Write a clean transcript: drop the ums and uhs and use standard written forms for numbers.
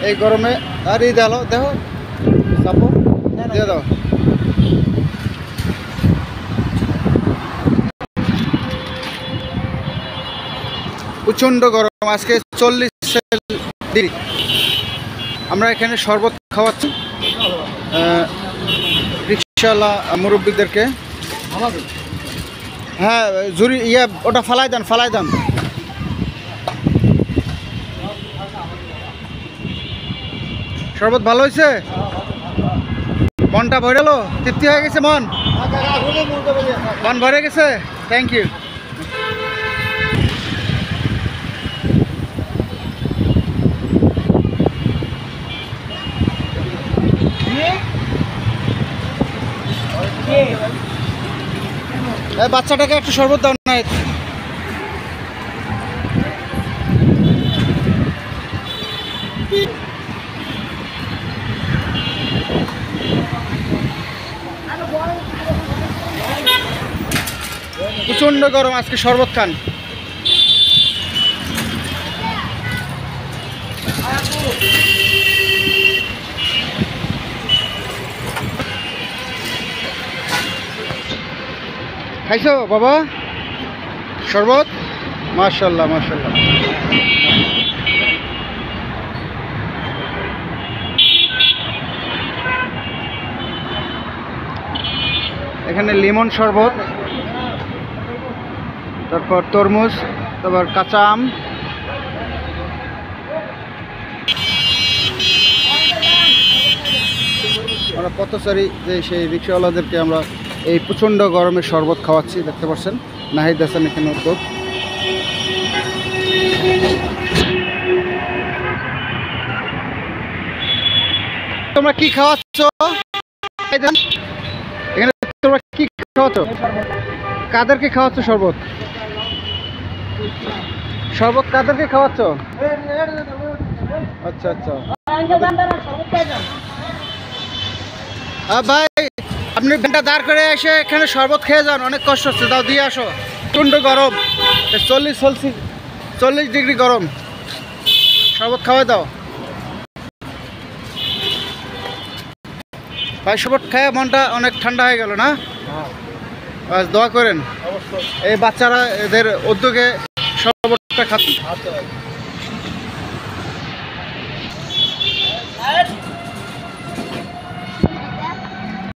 এই গরমে আর এই দেখো দেখো সাপো দিয়ে দাও। প্রচণ্ড গরম, আজকে 40 ডিগ্রি। আমরা এখানে শরবত খাওয়াচ্ছি রিক্সাওয়ালা মুরব্বীদেরকে। হ্যাঁ ঝুরি ওটা ফালাই দেন ফালাই দেন। শরবত ভালো হয়েছে, মনটা ভরে গেল, তৃপ্তি হয়ে গেছে, মন ভরে গেছে। Thank you. বাচ্চাটাকে একটু শরবত দাও না। প্রচন্ড গরম, আজকে শরবত খান। খাইছো বাবা শরবত? মাশাআল্লাহ মাশাআল্লাহ। এখানে লেমন শরবত, তারপর তরমুজ, তারপর কাঁচা আম। আমরা পথচারী যে সেই রিক্সাওয়ালাদেরকে আমরা এই প্রচণ্ড গরমে শরবত খাওয়াচ্ছি, দেখতে পাচ্ছেন নাহিদ হাসান এখানে উদ্যোগ। তোমরা কি খাওয়াচ্ছ এখানে? তোমরা কি খাওয়াচ্ছ? কাদেরকে খাওয়াচ্ছ শরবত? শরবত কাদেরকে খাওয়াচ্ছ? আচ্ছা আচ্ছা ভাই, আপনি ঘন্টা দাঁড় করে এসে এখানে শরবত খেয়ে যান, অনেক কষ্ট হচ্ছে, দাও দিয়ে আসো। প্রচণ্ড গরম, 40 ডিগ্রি গরম, শরবত খাওয়াই দাও ভাই। শরবত খায় মনটা অনেক ঠান্ডা হয়ে গেল না? দোয়া করেন এই বাচ্চারা এদের উদ্যোগে শরবতটা খাচ্ছে।